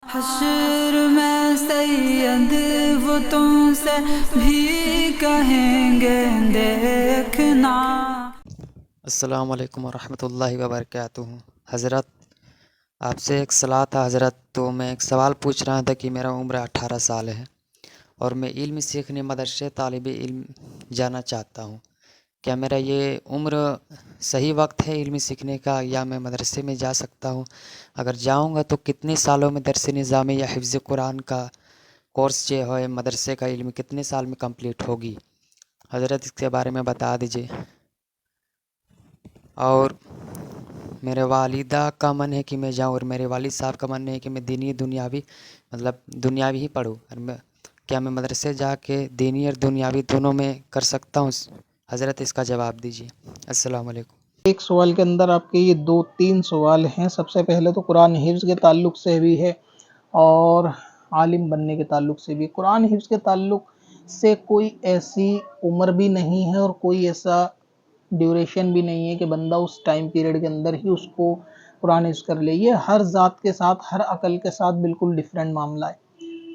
حشر میں سید وہ تم سے بھی کہیں گے دیکھنا۔ السلام علیکم ورحمۃ اللہ وبرکاتہ۔ حضرت، آپ سے ایک صلاح تھا حضرت، تو میں ایک سوال پوچھ رہا تھا کہ میرا عمر 18 سال ہے اور میں علم سیکھنے مدرسے طالب علم جانا چاہتا ہوں۔ کیا میرا یہ عمر صحیح وقت ہے علم سیکھنے کا، یا میں مدرسے میں جا سکتا ہوں؟ اگر جاؤں گا تو کتنے سالوں میں درس نظامی یا حفظ قرآن کا کورس جو ہے مدرسے کا علم کتنے سال میں کمپلیٹ ہوگی؟ حضرت اس کے بارے میں بتا دیجیے۔ اور میرے والدہ کا من ہے کہ میں جاؤں، اور میرے والد صاحب کا من ہے کہ میں دینی دنیاوی دنیاوی ہی پڑھوں، اور کیا میں مدرسے جا کے دینی اور دنیاوی دونوں میں کر سکتا ہوں؟ حضرت اس کا جواب دیجیے۔ السلام علیکم۔ ایک سوال کے اندر آپ کے یہ 2-3 سوال ہیں۔ سب سے پہلے تو قرآن حفظ کے تعلق سے بھی ہے اور عالم بننے کے تعلق سے بھی۔ قرآن حفظ کے تعلق سے کوئی ایسی عمر بھی نہیں ہے اور کوئی ایسا ڈیوریشن بھی نہیں ہے کہ بندہ اس ٹائم پیریڈ کے اندر ہی اس کو قرآن حفظ کر لے۔ یہ ہر ذات کے ساتھ، ہر عقل کے ساتھ بالکل ڈیفرنٹ معاملہ ہے۔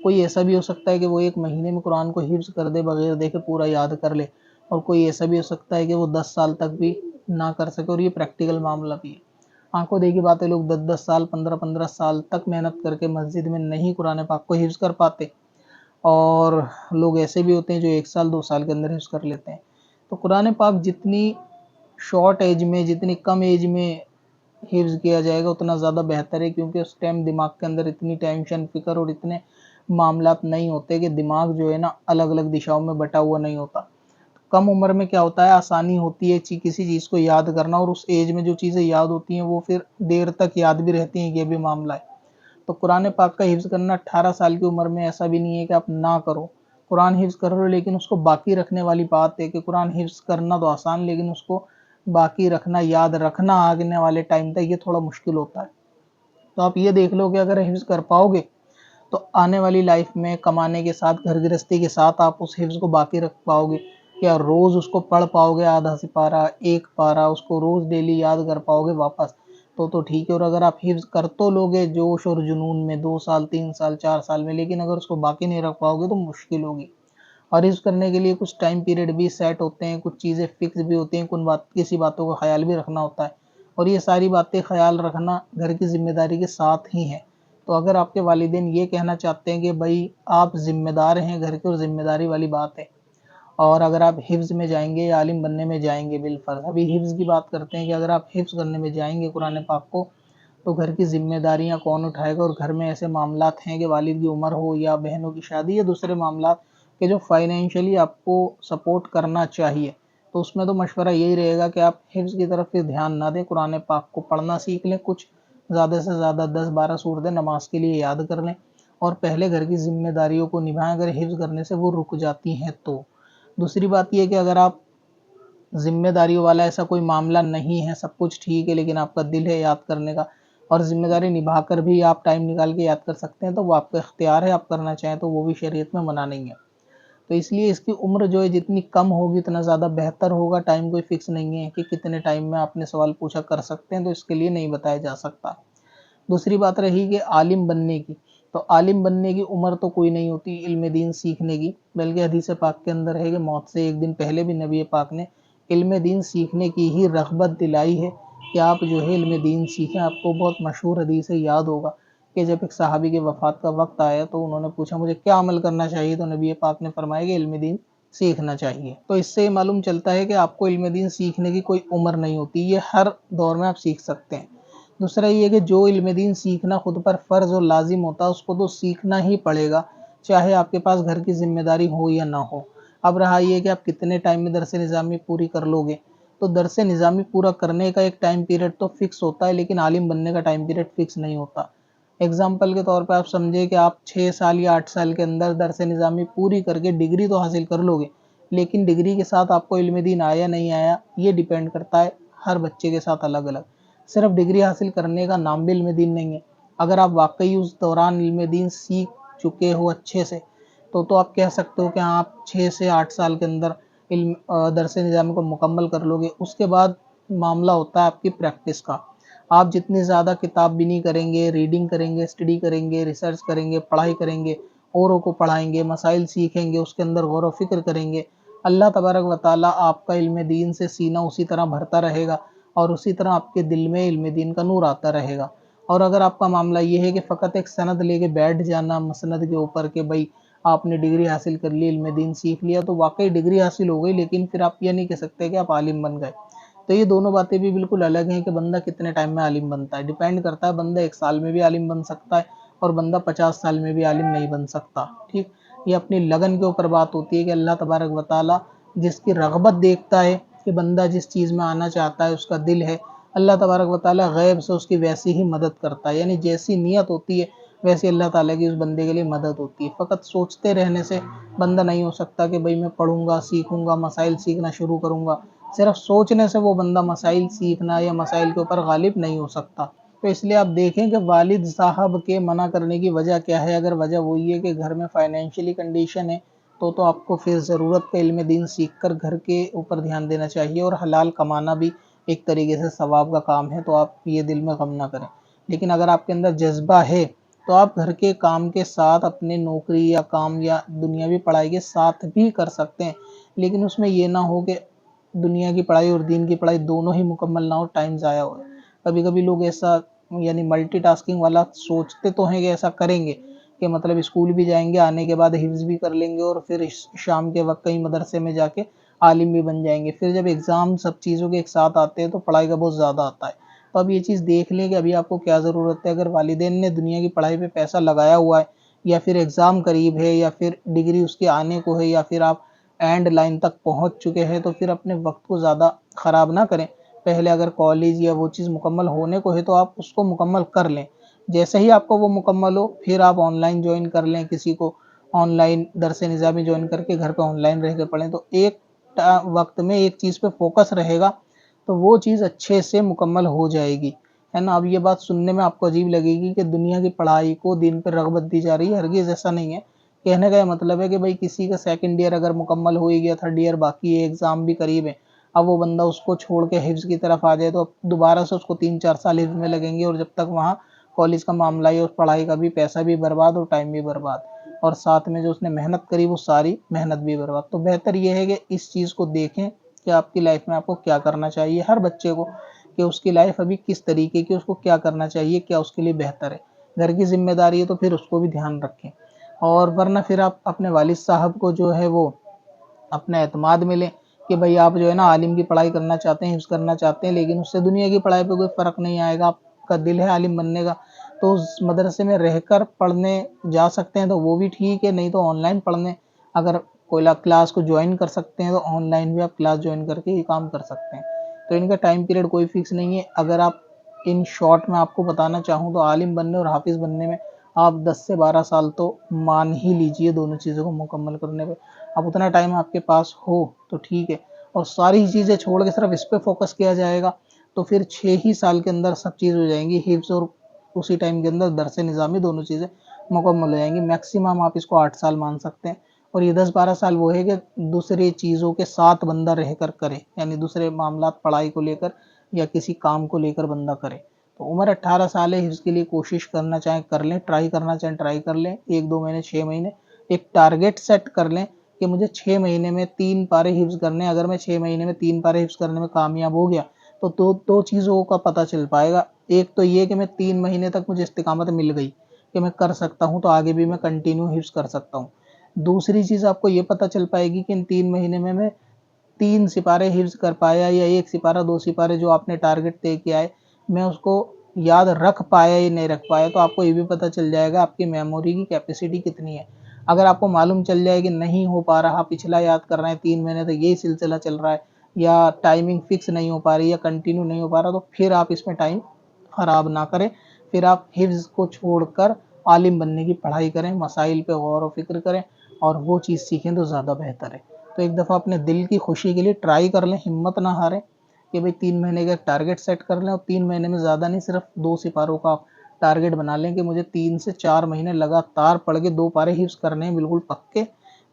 کوئی ایسا بھی ہو سکتا ہے کہ وہ 1 مہینے میں قرآن کو حفظ کر دے، بغیر دیکھے پورا یاد کر لے، اور کوئی ایسا بھی ہو سکتا ہے کہ وہ 10 سال تک بھی نہ کر سکے، اور یہ پریکٹیکل معاملہ بھی ہے۔ آنکھوں دیکھی باتیں، لوگ 10 سال 15 سال تک محنت کر کے مسجد میں نہیں قرآن پاک کو حفظ کر پاتے، اور لوگ ایسے بھی ہوتے ہیں جو 1 سال 2 سال کے اندر حفظ کر لیتے ہیں۔ تو قرآن پاک جتنی شارٹ ایج میں، جتنی کم ایج میں حفظ کیا جائے گا اتنا زیادہ بہتر ہے، کیونکہ اس ٹائم دماغ کے اندر اتنی ٹینشن، فکر اور اتنے معاملات نہیں ہوتے کہ دماغ جو ہے نا الگ الگ دشاؤں میں بٹا ہوا نہیں ہوتا۔ کم عمر میں کیا ہوتا ہے، آسانی ہوتی ہے کسی چیز کو یاد کرنا، اور اس ایج میں جو چیزیں یاد ہوتی ہیں وہ پھر دیر تک یاد بھی رہتی ہیں، یہ بھی معاملہ ہے۔ تو قرآن پاک کا حفظ کرنا 18 سال کی عمر میں ایسا بھی نہیں ہے کہ آپ نہ کرو، قرآن حفظ کر لو، لیکن اس کو باقی رکھنے والی بات ہے کہ قرآن حفظ کرنا تو آسان، لیکن اس کو باقی رکھنا، یاد رکھنا آگے والے ٹائم تک، یہ تھوڑا مشکل ہوتا ہے۔ تو آپ یہ دیکھ لو کہ اگر حفظ کر پاؤ گے تو آنے والی لائف میں کمانے کے ساتھ، گھر گرہستی کے ساتھ آپ اس حفظ کو باقی رکھ پاؤ گے، یا روز اس کو پڑھ پاؤ گے، آدھا سپارہ 1 پارہ اس کو روز ڈیلی یاد کر پاؤ گے واپس، تو ٹھیک ہے۔ اور اگر آپ حفظ کر تو لوگے جوش اور جنون میں 2 سال 3 سال 4 سال میں، لیکن اگر اس کو باقی نہیں رکھ پاؤ گے تو مشکل ہوگی۔ اور حفظ کرنے کے لیے کچھ ٹائم پیریڈ بھی سیٹ ہوتے ہیں، کچھ چیزیں فکس بھی ہوتی ہیں، کسی باتوں کا خیال بھی رکھنا ہوتا ہے، اور یہ ساری باتیں خیال رکھنا گھر کی ذمہ داری کے ساتھ ہی ہیں۔ تو اگر آپ کے والدین یہ کہنا چاہتے ہیں کہ بھائی آپ ذمہ دار ہیں گھر کے، اور ذمہ داری والی بات ہے، اور اگر آپ حفظ میں جائیں گے یا عالم بننے میں جائیں گے، بالفرض ابھی حفظ کی بات کرتے ہیں کہ اگر آپ حفظ کرنے میں جائیں گے قرآن پاک کو، تو گھر کی ذمہ داریاں کون اٹھائے گا؟ اور گھر میں ایسے معاملات ہیں کہ والد کی عمر ہو یا بہنوں کی شادی یا دوسرے معاملات کہ جو فائنینشلی آپ کو سپورٹ کرنا چاہیے، تو اس میں تو مشورہ یہی رہے گا کہ آپ حفظ کی طرف پھر دھیان نہ دیں، قرآن پاک کو پڑھنا سیکھ لیں، کچھ زیادہ سے زیادہ 10-12 سورتیں نماز کے لیے یاد کر لیں، اور پہلے گھر کی ذمہ داریوں کو نبھائیں، اگر حفظ کرنے سے وہ رک جاتی ہیں تو۔ دوسری بات یہ کہ اگر آپ ذمہ داریوں والا ایسا کوئی معاملہ نہیں ہے، سب کچھ ٹھیک ہے، لیکن آپ کا دل ہے یاد کرنے کا، اور ذمہ داری نبھا کر بھی آپ ٹائم نکال کے یاد کر سکتے ہیں، تو وہ آپ کا اختیار ہے، آپ کرنا چاہیں تو وہ بھی شریعت میں منع نہیں ہے۔ تو اس لیے اس کی عمر جو ہے جتنی کم ہوگی اتنا زیادہ بہتر ہوگا۔ ٹائم کوئی فکس نہیں ہے کہ کتنے ٹائم میں آپ نے سوال پوچھا کر سکتے ہیں، تو اس کے لیے نہیں بتایا جا سکتا۔ دوسری بات رہی کہ عالم بننے کی، تو عالم بننے کی عمر تو کوئی نہیں ہوتی علم دین سیکھنے کی، بلکہ حدیث پاک کے اندر ہے کہ موت سے 1 دن پہلے بھی نبی پاک نے علم دین سیکھنے کی ہی رغبت دلائی ہے کہ آپ جو ہے علم دین سیکھیں۔ آپ کو بہت مشہور حدیث یاد ہوگا کہ جب ایک صحابی کے وفات کا وقت آیا تو انہوں نے پوچھا مجھے کیا عمل کرنا چاہیے، تو نبی پاک نے فرمایا کہ علم دین سیکھنا چاہیے۔ تو اس سے معلوم چلتا ہے کہ آپ کو علم دین سیکھنے کی کوئی عمر نہیں ہوتی، یہ ہر دور میں آپ سیکھ سکتے ہیں۔ دوسرا یہ کہ جو علم دین سیکھنا خود پر فرض اور لازم ہوتا ہے اس کو تو سیکھنا ہی پڑے گا، چاہے آپ کے پاس گھر کی ذمہ داری ہو یا نہ ہو۔ اب رہا یہ کہ آپ کتنے ٹائم میں درس نظامی پوری کر لو گے، تو درس نظامی پورا کرنے کا ایک ٹائم پیریڈ تو فکس ہوتا ہے، لیکن عالم بننے کا ٹائم پیریڈ فکس نہیں ہوتا۔ اگزامپل کے طور پہ آپ سمجھے کہ آپ 6 سال یا 8 سال کے اندر درس نظامی پوری کر کے ڈگری تو حاصل کر لو گے، لیکن ڈگری کے ساتھ آپ کو علم دین آیا نہیں آیا یہ ڈیپینڈ کرتا ہے ہر بچے کے ساتھ الگ الگ۔ صرف ڈگری حاصل کرنے کا نام بھی علم دین نہیں ہے، اگر آپ واقعی اس دوران علم دین سیکھ چکے ہو اچھے سے، تو آپ کہہ سکتے ہو کہ آپ 6 سے 8 سال کے اندر درس نظامی کو مکمل کر لو گے۔ اس کے بعد معاملہ ہوتا ہے آپ کی پریکٹس کا۔ آپ جتنی زیادہ کتاب بینی کریں گے، ریڈنگ کریں گے، اسٹڈی کریں گے، ریسرچ کریں گے، پڑھائی کریں گے، اوروں کو پڑھائیں گے، مسائل سیکھیں گے، اس کے اندر غور و فکر کریں گے، اللہ تبارک و تعالیٰ آپ کا علم دین سے سینہ اسی طرح بھرتا رہے گا اور اسی طرح آپ کے دل میں علم دین کا نور آتا رہے گا۔ اور اگر آپ کا معاملہ یہ ہے کہ فقط ایک سند لے کے بیٹھ جانا مسند کے اوپر کہ بھائی آپ نے ڈگری حاصل کر لی، علم دین سیکھ لیا، تو واقعی ڈگری حاصل ہو گئی، لیکن پھر آپ یہ نہیں کہہ سکتے کہ آپ عالم بن گئے۔ تو یہ دونوں باتیں بھی بالکل الگ ہیں کہ بندہ کتنے ٹائم میں عالم بنتا ہے، ڈیپینڈ کرتا ہے، بندہ 1 سال میں بھی عالم بن سکتا ہے اور بندہ 50 سال میں بھی عالم نہیں بن سکتا، ٹھیک۔ یہ اپنی لگن کے اوپر بات ہوتی ہے کہ اللہ تبارک و تعالیٰ جس کی رغبت دیکھتا ہے کہ بندہ جس چیز میں آنا چاہتا ہے، اس کا دل ہے، اللہ تبارک و تعالیٰ غیب سے اس کی ویسی ہی مدد کرتا ہے، یعنی جیسی نیت ہوتی ہے ویسے اللہ تعالیٰ کی اس بندے کے لیے مدد ہوتی ہے۔ فقط سوچتے رہنے سے بندہ نہیں ہو سکتا کہ بھئی میں پڑھوں گا، سیکھوں گا، مسائل سیکھنا شروع کروں گا، صرف سوچنے سے وہ بندہ مسائل سیکھنا یا مسائل کے اوپر غالب نہیں ہو سکتا۔ تو اس لیے آپ دیکھیں کہ والد صاحب کے منع کرنے کی وجہ کیا ہے، اگر وجہ وہی ہے کہ گھر میں فائنینشلی کنڈیشن ہے تو آپ کو پھر ضرورت کا علم دین سیکھ کر گھر کے اوپر دھیان دینا چاہیے، اور حلال کمانا بھی ایک طریقے سے ثواب کا کام ہے، تو آپ یہ دل میں غم نہ کریں۔ لیکن اگر آپ کے اندر جذبہ ہے تو آپ گھر کے کام کے ساتھ اپنے نوکری یا کام یا دنیاوی پڑھائی کے ساتھ بھی کر سکتے ہیں، لیکن اس میں یہ نہ ہو کہ دنیا کی پڑھائی اور دین کی پڑھائی دونوں ہی مکمل نہ ہو، ٹائم ضائع ہو۔ کبھی کبھی لوگ ایسا یعنی ملٹی ٹاسکنگ والا سوچتے تو ہیں کہ ایسا کریں گے کہ مطلب اسکول بھی جائیں گے، آنے کے بعد حفظ بھی کر لیں گے اور پھر شام کے وقت کہیں مدرسے میں جا کے عالم بھی بن جائیں گے۔ پھر جب ایگزام سب چیزوں کے ایک ساتھ آتے ہیں تو پڑھائی کا بہت زیادہ آتا ہے۔ تو اب یہ چیز دیکھ لیں کہ ابھی آپ کو کیا ضرورت ہے۔ اگر والدین نے دنیا کی پڑھائی پہ پیسہ لگایا ہوا ہے، یا پھر ایگزام قریب ہے، یا پھر ڈگری اس کے آنے کو ہے، یا پھر آپ اینڈ لائن تک پہنچ چکے ہیں، تو پھر اپنے وقت کو زیادہ خراب نہ کریں۔ پہلے اگر کالج یا وہ چیز مکمل ہونے کو ہے تو آپ اس کو مکمل کر لیں، جیسے ہی آپ کو وہ مکمل ہو پھر آپ آن لائن جوائن کر لیں، کسی کو آن لائن درس نظامی جوائن کر کے گھر پہ آن لائن رہ کے پڑھیں، تو ایک وقت میں ایک چیز پہ فوکس رہے گا تو وہ چیز اچھے سے مکمل ہو جائے گی، ہے نا۔ اب یہ بات سننے میں آپ کو عجیب لگے گی کہ دنیا کی پڑھائی کو دین پہ رغبت دی جا رہی ہے، ہرگز ایسا نہیں ہے۔ کہنے کا یہ مطلب ہے کہ بھائی کسی کا 2nd ایئر اگر مکمل ہو ہی گیا، 3rd ایئر باقی ہے، ایگزام بھی قریب ہے، اب وہ بندہ اس کو چھوڑ کے حفظ کی طرف آ جائے تو اب دوبارہ سے اس کو 3-4 سال حفظ میں لگیں گے، اور جب تک وہاں کالج کا معاملہ ہے، اس پڑھائی کا بھی پیسہ بھی برباد اور ٹائم بھی برباد، اور ساتھ میں جو اس نے محنت کری وہ ساری محنت بھی برباد۔ تو بہتر یہ ہے کہ اس چیز کو دیکھیں کہ آپ کی لائف میں آپ کو کیا کرنا چاہیے، ہر بچے کو، کہ اس کی لائف ابھی کس طریقے کی، اس کو کیا کرنا چاہیے، کیا اس کے لیے بہتر ہے۔ گھر کی ذمہ داری ہے تو پھر اس کو بھی دھیان رکھیں، اور ورنہ پھر آپ اپنے والد صاحب کو جو ہے وہ اپنا اعتماد میں لیں کہ بھائی آپ جو ہے نا عالم کی پڑھائی کرنا چاہتے ہیں، حفظ کرنا چاہتے ہیں، لیکن اس سے دنیا کی پڑھائی پہ کوئی فرق نہیں آئے گا، آپ کا دل ہے عالم بننے کا تو اس مدرسے میں رہ کر پڑھنے جا سکتے ہیں تو وہ بھی ٹھیک ہے، نہیں تو آن لائن پڑھنے اگر کوئی کلاس کو جوائن کر سکتے ہیں تو آن لائن بھی آپ کلاس جوائن کر کے یہ کام کر سکتے ہیں۔ تو ان کا ٹائم پیریڈ کوئی فکس نہیں ہے۔ اگر آپ ان شارٹ میں آپ کو بتانا چاہوں تو عالم بننے اور حافظ بننے میں آپ 10 سے 12 سال تو مان ہی لیجئے دونوں چیزوں کو مکمل کرنے پہ۔ اب اتنا ٹائم آپ کے پاس ہو تو ٹھیک ہے، اور ساری چیزیں چھوڑ کے صرف اس پہ فوکس کیا جائے گا تو پھر 6 ہی سال کے اندر سب چیز ہو جائیں گی، حفظ اور اسی ٹائم کے اندر درس نظامی دونوں چیزیں مکمل ہو جائیں گی۔ میکسیمم آپ اس کو 8 سال مان سکتے ہیں، اور یہ 10-12 سال وہ ہے کہ دوسرے چیزوں کے ساتھ بندہ رہ کر کرے، یعنی دوسرے معاملات پڑھائی کو لے کر یا کسی کام کو لے کر بندہ کرے۔ تو عمر 18 سال ہے، حفظ کے لیے کوشش کرنا چاہیں کر لیں، ٹرائی کرنا چاہیں ٹرائی کر لیں، 1-2 مہینے 6 مہینے ایک ٹارگٹ سیٹ کر لیں کہ مجھے 6 مہینے میں 3 پارے حفظ کرنے ہیں۔ اگر میں 6 مہینے میں 3 پارے حفظ کرنے میں کامیاب ہو گیا تو دو چیزوں کا پتہ چل پائے گا، ایک تو یہ کہ میں 3 مہینے تک مجھے استقامت مل گئی کہ میں کر سکتا ہوں، تو آگے بھی میں کنٹینیو حفظ کر سکتا ہوں۔ دوسری چیز آپ کو یہ پتہ چل پائے گی کہ ان 3 مہینے میں 3 سپارے حفظ کر پایا یا 1 سپارہ 2 سپارے جو آپ نے ٹارگٹ طے کیا ہے میں اس کو یاد رکھ پایا یا نہیں رکھ پایا، تو آپ کو یہ بھی پتہ چل جائے گا آپ کی میموری کی کیپیسٹی کتنی ہے۔ اگر آپ کو معلوم چل جائے کہ نہیں ہو پا رہا، پچھلا یاد کر رہے ہیں 3 مہینے تک یہی سلسلہ چل رہا ہے، یا ٹائمنگ فکس نہیں ہو پا رہی یا کنٹینیو نہیں ہو پا رہا، تو پھر آپ اس میں ٹائم خراب نہ کریں، پھر آپ حفظ کو چھوڑ کر عالم بننے کی پڑھائی کریں، مسائل پہ غور و فکر کریں اور وہ چیز سیکھیں تو زیادہ بہتر ہے۔ تو ایک دفعہ اپنے دل کی خوشی کے لیے ٹرائی کر لیں، ہمت نہ ہاریں کہ بھئی 3 مہینے کا ٹارگٹ سیٹ کر لیں، اور 3 مہینے میں زیادہ نہیں، صرف 2 سپاروں کا ٹارگٹ بنا لیں کہ مجھے 3 سے 4 مہینے لگاتار پڑھ کے 2 پارے حفظ کرنے ہیں بالکل پکے۔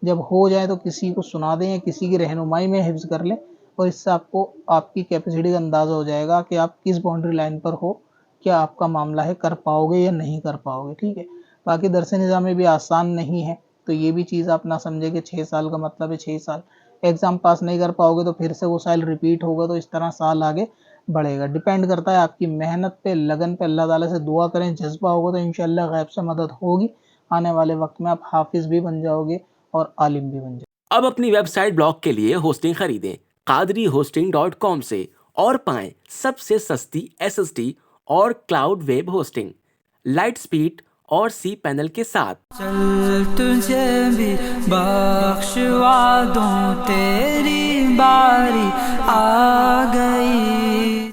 جب ہو جائے تو کسی کو سنا دیں یا کسی کی رہنمائی میں حفظ کر لیں، اور اس سے آپ کو آپ کی کیپیسٹی کا اندازہ ہو جائے گا کہ آپ کس باؤنڈری لائن پر ہو کیا آپ کا معاملہ ہے, کر پاؤ گے یا نہیں کر پاؤ گے. ٹھیک ہے, باقی درس نظامی بھی آسان نہیں ہے, تو یہ بھی چیز آپ نہ سمجھے کہ 6 سال کا مطلب ہے 6 سال. ایگزام پاس نہیں کر پاؤ گے تو پھر سے وہ سال ریپیٹ ہوگا, تو اس طرح سال آگے بڑھے گا. ڈیپینڈ کرتا ہے آپ کی محنت پہ, لگن پہ. اللہ تعالیٰ سے دعا کریں, جذبہ ہوگا تو انشاءاللہ غیب سے مدد ہوگی. آنے والے وقت میں آپ حافظ بھی بن جاؤ گے اور عالم بھی بن جاؤ گے. اب اپنی ویب سائٹ بلاگ کے لیے ہوسٹنگ خریدیں قادری سے اور پائیں سب سے سستی SSD اور cloud web hosting light speed اور سی پینل کے ساتھ. چل تجھے بھی بخشوا دوں, تیری باری آ گئی.